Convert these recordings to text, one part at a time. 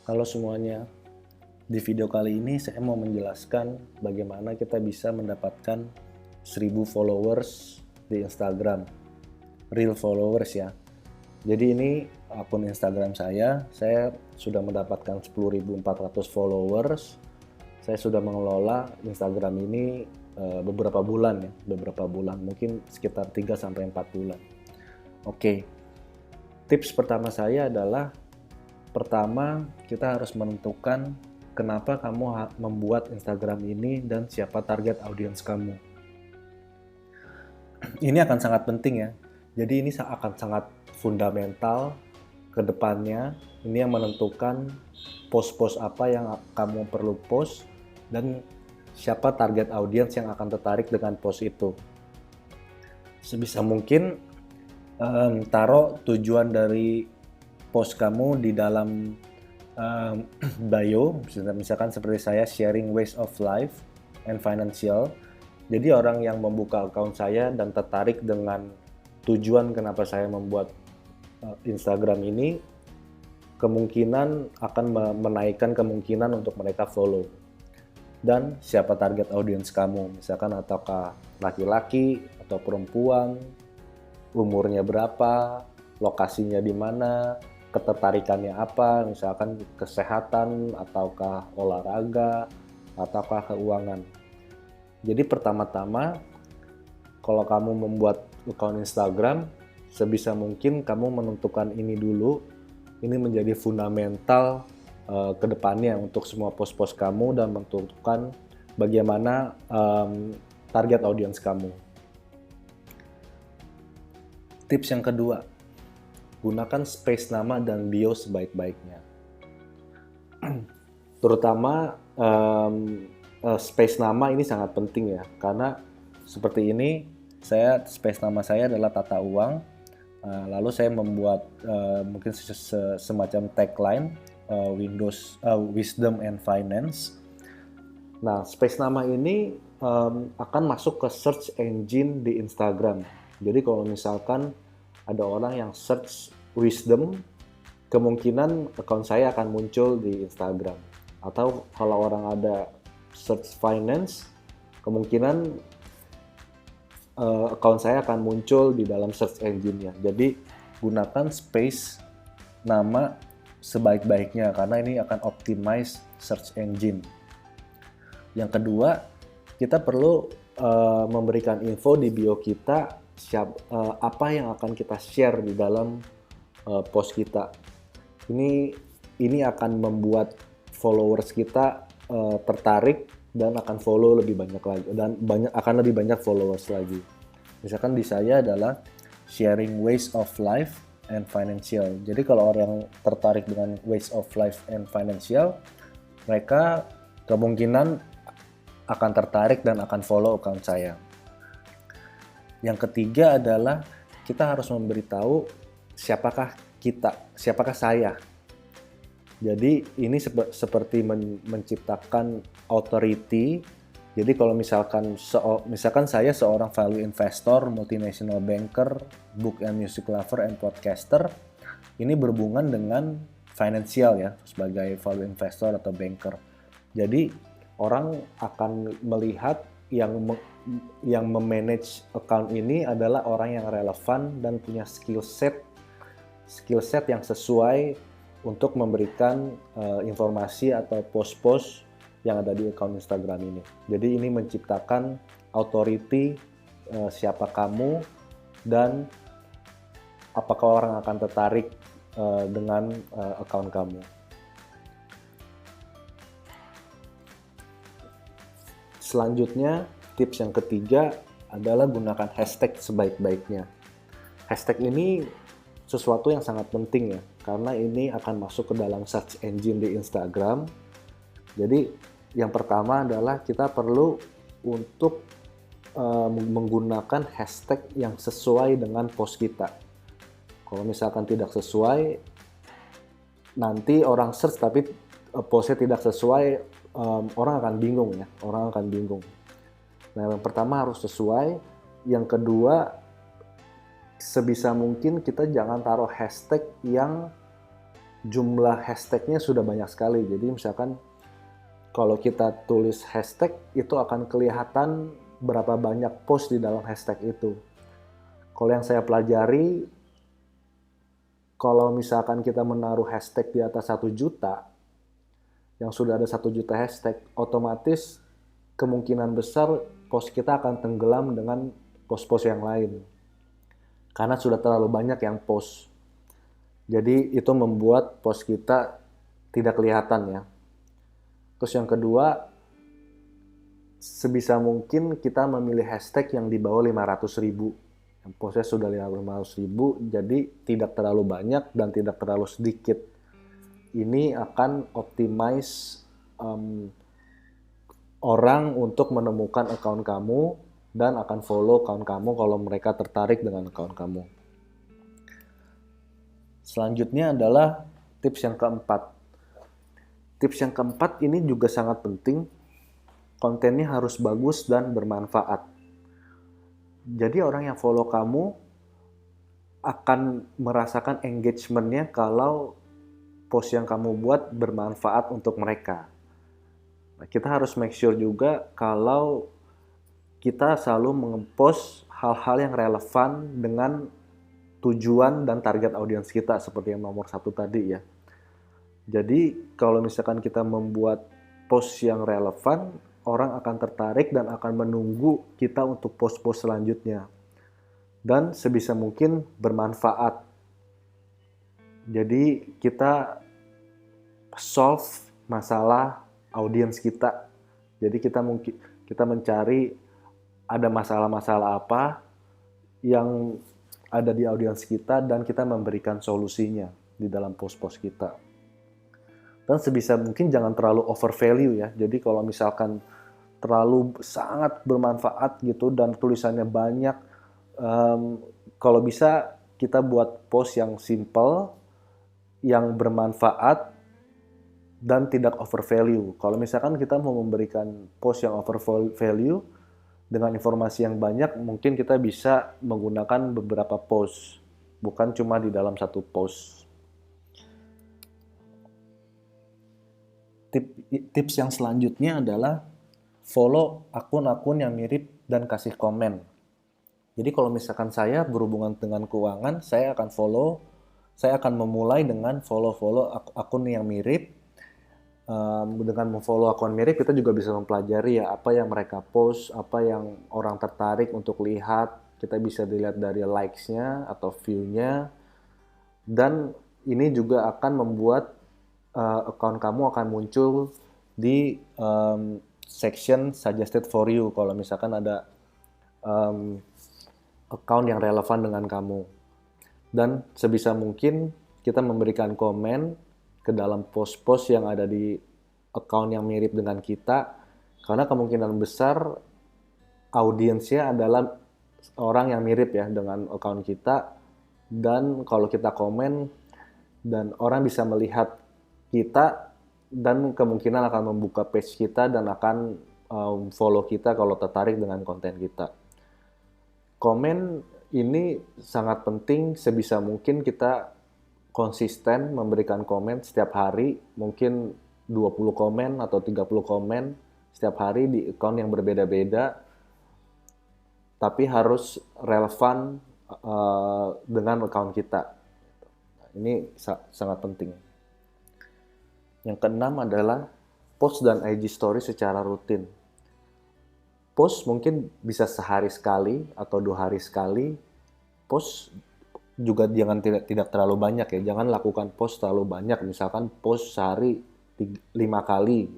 Halo semuanya, di video kali ini saya mau menjelaskan bagaimana kita bisa mendapatkan 1000 followers di Instagram, real followers ya. Jadi ini akun Instagram saya sudah mendapatkan 10.400 followers. Saya sudah mengelola Instagram ini beberapa bulan, mungkin sekitar 3-4 bulan. Oke, tips pertama saya adalah pertama, kita harus menentukan kenapa kamu membuat Instagram ini dan siapa target audiens kamu. Ini akan sangat penting ya. Jadi ini akan sangat fundamental ke depannya. Ini yang menentukan post-post apa yang kamu perlu post dan siapa target audiens yang akan tertarik dengan post itu. Sebisa mungkin taruh tujuan dari post kamu di dalam bio, misalkan seperti saya sharing ways of life and financial. Jadi orang yang membuka akun saya dan tertarik dengan tujuan kenapa saya membuat Instagram ini, kemungkinan akan menaikkan kemungkinan untuk mereka follow. Dan siapa target audiens kamu, misalkan ataukah laki-laki atau perempuan, umurnya berapa, lokasinya di mana, ketertarikannya apa, misalkan kesehatan, ataukah olahraga, ataukah keuangan. Jadi pertama-tama, kalau kamu membuat akun Instagram, sebisa mungkin kamu menentukan ini dulu. Ini menjadi fundamental ke depannya untuk semua post-post kamu dan menentukan bagaimana target audiens kamu. Tips yang kedua, gunakan space nama dan bio sebaik-baiknya. Terutama space nama ini sangat penting ya, karena seperti ini, space nama saya adalah Tata Uang. Lalu saya membuat mungkin semacam tagline Wisdom and Finance. Nah, space nama ini akan masuk ke search engine di Instagram. Jadi kalau misalkan ada orang yang search wisdom, kemungkinan akun saya akan muncul di Instagram. Atau kalau orang ada search finance, kemungkinan akun saya akan muncul di dalam search engine-nya. Jadi gunakan space nama sebaik-baiknya karena ini akan optimize search engine. Yang kedua, kita perlu memberikan info di bio kita apa yang akan kita share di dalam post kita. Ini akan membuat followers kita tertarik dan akan follow lebih banyak lagi dan akan lebih banyak followers lagi. Misalkan di saya adalah sharing ways of life and financial. Jadi kalau orang tertarik dengan ways of life and financial, mereka kemungkinan akan tertarik dan akan follow account saya. Yang ketiga adalah kita harus memberitahu siapakah saya. Jadi ini seperti menciptakan authority. Jadi kalau misalkan saya seorang value investor, multinational banker, book and music lover, and podcaster, ini berhubungan dengan financial ya, sebagai value investor atau banker. Jadi orang akan melihat yang memanage account ini adalah orang yang relevan dan punya skill set yang sesuai untuk memberikan informasi atau post-post yang ada di account Instagram ini. Jadi ini menciptakan authority siapa kamu dan apakah orang akan tertarik dengan account kamu. Selanjutnya, tips yang ketiga adalah gunakan hashtag sebaik-baiknya. Hashtag ini sesuatu yang sangat penting ya, karena ini akan masuk ke dalam search engine di Instagram. Jadi yang pertama adalah kita perlu untuk menggunakan hashtag yang sesuai dengan post kita. Kalau misalkan tidak sesuai, nanti orang search tapi postnya tidak sesuai, orang akan bingung ya, Nah, yang pertama harus sesuai. Yang kedua, sebisa mungkin kita jangan taruh hashtag yang jumlah hashtagnya sudah banyak sekali. Jadi misalkan kalau kita tulis hashtag, itu akan kelihatan berapa banyak post di dalam hashtag itu. Kalau yang saya pelajari, kalau misalkan kita menaruh hashtag di atas 1 juta, yang sudah ada 1 juta hashtag, otomatis kemungkinan besar post kita akan tenggelam dengan post-post yang lain. Karena sudah terlalu banyak yang post. Jadi itu membuat post kita tidak kelihatan ya. Terus yang kedua, sebisa mungkin kita memilih hashtag yang di bawah 500.000. Yang postnya sudah 500.000, jadi tidak terlalu banyak dan tidak terlalu sedikit. Ini akan optimize orang untuk menemukan account kamu dan akan follow account kamu kalau mereka tertarik dengan account kamu. Selanjutnya adalah tips yang keempat. Tips yang keempat ini juga sangat penting. Kontennya harus bagus dan bermanfaat. Jadi orang yang follow kamu akan merasakan engagement-nya kalau post yang kamu buat bermanfaat untuk mereka. Nah, kita harus make sure juga kalau kita selalu nge-post hal-hal yang relevan dengan tujuan dan target audiens kita, seperti yang nomor 1 tadi ya. Jadi kalau misalkan kita membuat post yang relevan, orang akan tertarik dan akan menunggu kita untuk post-post selanjutnya. Dan sebisa mungkin bermanfaat. Jadi kita solve masalah audiens kita. Jadi kita mencari ada masalah-masalah apa yang ada di audiens kita dan kita memberikan solusinya di dalam post-post kita. Dan sebisa mungkin jangan terlalu over value ya. Jadi kalau misalkan terlalu sangat bermanfaat gitu dan tulisannya banyak, kalau bisa kita buat post yang simple, yang bermanfaat, dan tidak over value. Kalau misalkan kita mau memberikan post yang over value dengan informasi yang banyak, mungkin kita bisa menggunakan beberapa post, bukan cuma di dalam satu post. Tips yang selanjutnya adalah follow akun-akun yang mirip dan kasih komen. Jadi kalau misalkan saya berhubungan dengan keuangan, saya akan memulai dengan follow akun yang mirip. Dengan memfollow akun mirip, kita juga bisa mempelajari ya apa yang mereka post, apa yang orang tertarik untuk lihat. Kita bisa dilihat dari likes-nya atau view-nya. Dan ini juga akan membuat account kamu akan muncul di section suggested for you kalau misalkan ada account yang relevan dengan kamu. Dan sebisa mungkin kita memberikan komen ke dalam post-post yang ada di account yang mirip dengan kita, karena kemungkinan besar audiensnya adalah orang yang mirip ya dengan account kita. Dan kalau kita komen dan orang bisa melihat kita, dan kemungkinan akan membuka page kita dan akan follow kita kalau tertarik dengan konten kita. Komen ini sangat penting. Sebisa mungkin kita konsisten memberikan komen setiap hari, mungkin 20 komen atau 30 komen setiap hari di account yang berbeda-beda, tapi harus relevan dengan account kita. Ini sangat penting. Yang keenam adalah post dan IG story secara rutin. Post mungkin bisa sehari sekali atau 2 hari sekali. Post juga jangan tidak terlalu banyak ya. Jangan lakukan post terlalu banyak. Misalkan post sehari 5 kali.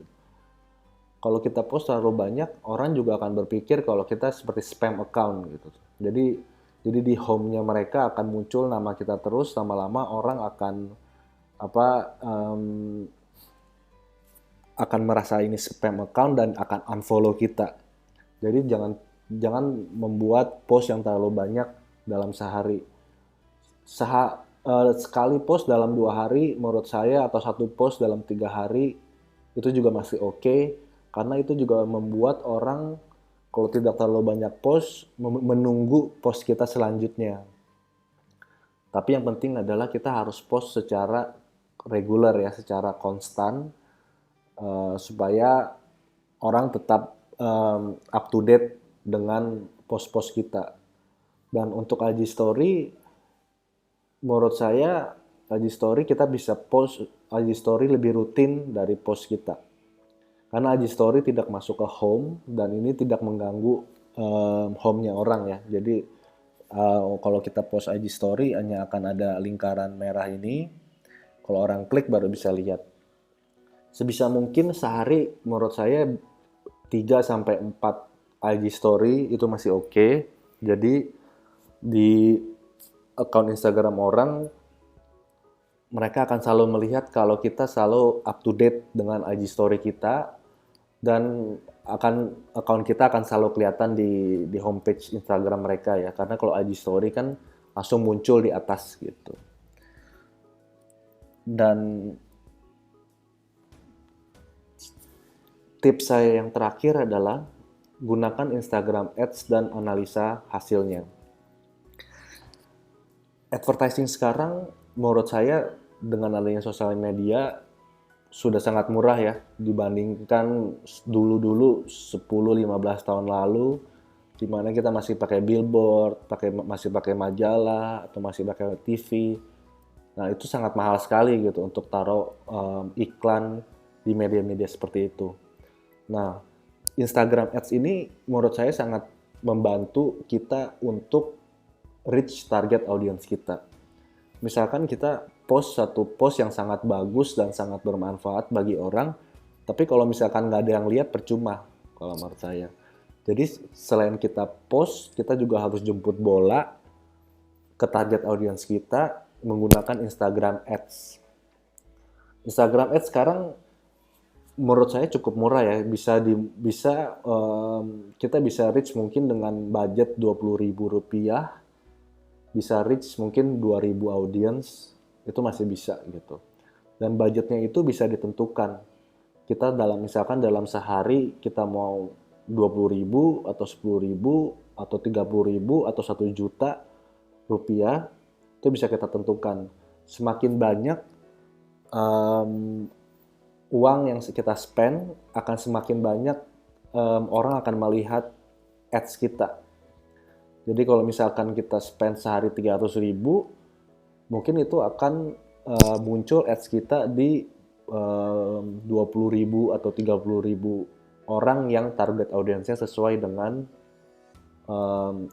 Kalau kita post terlalu banyak, orang juga akan berpikir kalau kita seperti spam account gitu. Jadi di home-nya mereka akan muncul nama kita terus. Lama-lama orang akan merasa ini spam account dan akan unfollow kita. Jadi jangan membuat post yang terlalu banyak dalam sehari. Sekali post dalam 2 hari menurut saya, atau 1 post dalam 3 hari itu juga masih oke, karena itu juga membuat orang kalau tidak terlalu banyak post menunggu post kita selanjutnya. Tapi yang penting adalah kita harus post secara reguler ya, secara konstan, supaya orang tetap up to date dengan post-post kita. Dan untuk IG Story, menurut saya IG Story kita bisa post IG Story lebih rutin dari post kita. Karena IG Story tidak masuk ke home dan ini tidak mengganggu home-nya orang ya. Jadi kalau kita post IG Story hanya akan ada lingkaran merah ini. Kalau orang klik baru bisa lihat. Sebisa mungkin sehari menurut saya 3 sampai 4 IG Story itu masih oke. Jadi di akun Instagram orang, mereka akan selalu melihat kalau kita selalu up to date dengan IG Story kita, dan akun kita akan selalu kelihatan di homepage Instagram mereka ya. Karena kalau IG Story kan langsung muncul di atas gitu. Dan tips saya yang terakhir adalah gunakan Instagram Ads dan analisa hasilnya. Advertising sekarang menurut saya dengan adanya sosial media sudah sangat murah ya dibandingkan dulu-dulu 10-15 tahun lalu, di mana kita masih pakai billboard, masih pakai majalah atau masih pakai TV. Nah, itu sangat mahal sekali gitu untuk taruh iklan di media-media seperti itu. Nah, Instagram Ads ini menurut saya sangat membantu kita untuk reach target audience kita. Misalkan kita post satu post yang sangat bagus dan sangat bermanfaat bagi orang, tapi kalau misalkan nggak ada yang lihat, percuma kalau menurut saya. Jadi selain kita post, kita juga harus jemput bola ke target audience kita menggunakan Instagram Ads. Instagram Ads sekarang menurut saya cukup murah ya, kita bisa reach mungkin dengan budget Rp20.000, bisa reach mungkin 2.000 audience, itu masih bisa gitu. Dan budgetnya itu bisa ditentukan. Kita misalkan dalam sehari kita mau 20.000 atau 10.000 atau 30.000 atau 1 juta rupiah, itu bisa kita tentukan. Semakin banyak uang yang kita spend, akan semakin banyak orang akan melihat ads kita. Jadi kalau misalkan kita spend sehari 300.000, mungkin itu akan muncul ads kita di 20.000 atau 30.000 orang yang target audiensnya sesuai dengan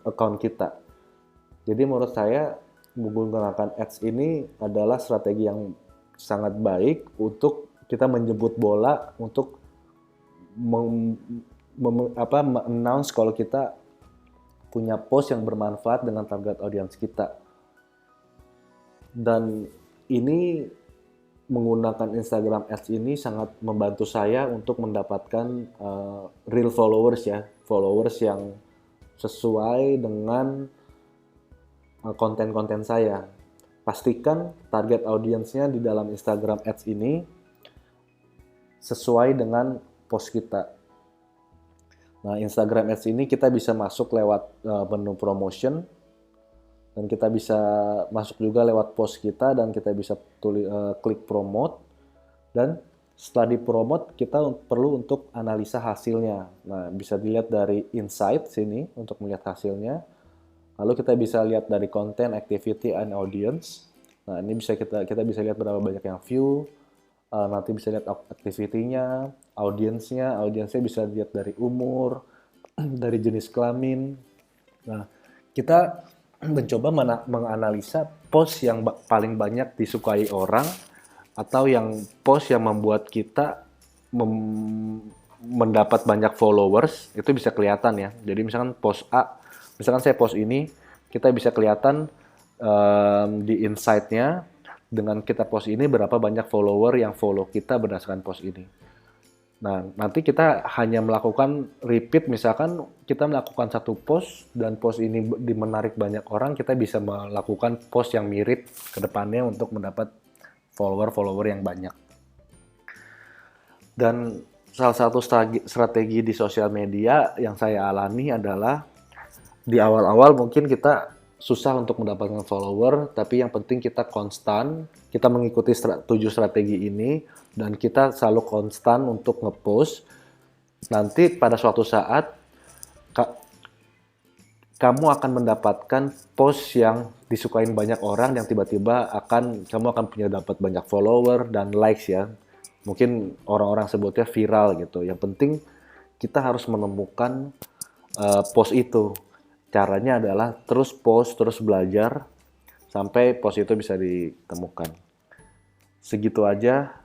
account kita. Jadi menurut saya menggunakan ads ini adalah strategi yang sangat baik untuk kita menjemput bola, untuk announce kalau kita punya post yang bermanfaat dengan target audience kita. Dan ini menggunakan Instagram Ads ini sangat membantu saya untuk mendapatkan real followers ya, followers yang sesuai dengan konten-konten saya. Pastikan target audiensnya di dalam Instagram Ads ini sesuai dengan post kita. Nah, Instagram Ads ini kita bisa masuk lewat menu promotion, dan kita bisa masuk juga lewat post kita, dan kita bisa klik promote, dan setelah di-promote kita perlu untuk analisa hasilnya. Nah, bisa dilihat dari insight sini untuk melihat hasilnya. Lalu kita bisa lihat dari content, activity, and audience. Nah, ini bisa kita bisa lihat berapa banyak yang view. Nanti bisa lihat activity-nya, audience-nya bisa dilihat dari umur, dari jenis kelamin. Nah, kita mencoba menganalisa post yang paling banyak disukai orang, atau yang post yang membuat kita mendapat banyak followers, itu bisa kelihatan ya. Jadi misalkan post A, misalkan saya post ini, kita bisa kelihatan di insight-nya, dengan kita post ini berapa banyak follower yang follow kita berdasarkan post ini. Nah, nanti kita hanya melakukan repeat, misalkan kita melakukan satu post dan post ini menarik banyak orang, kita bisa melakukan post yang mirip ke depannya untuk mendapat follower yang banyak. Dan salah satu strategi di sosial media yang saya alami adalah di awal-awal mungkin kita susah untuk mendapatkan follower, tapi yang penting kita konstan, kita mengikuti 7 strategi ini, dan kita selalu konstan untuk ngepost. Nanti pada suatu saat, kamu akan mendapatkan post yang disukain banyak orang, yang tiba-tiba kamu akan punya dapat banyak follower dan likes ya. Mungkin orang-orang sebutnya viral gitu. Yang penting kita harus menemukan post itu. Caranya adalah terus post, terus belajar, sampai post itu bisa ditemukan. Segitu aja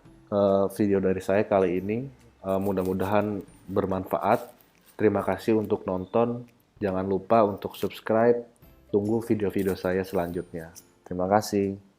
video dari saya kali ini. Mudah-mudahan bermanfaat. Terima kasih untuk nonton. Jangan lupa untuk subscribe. Tunggu video-video saya selanjutnya. Terima kasih.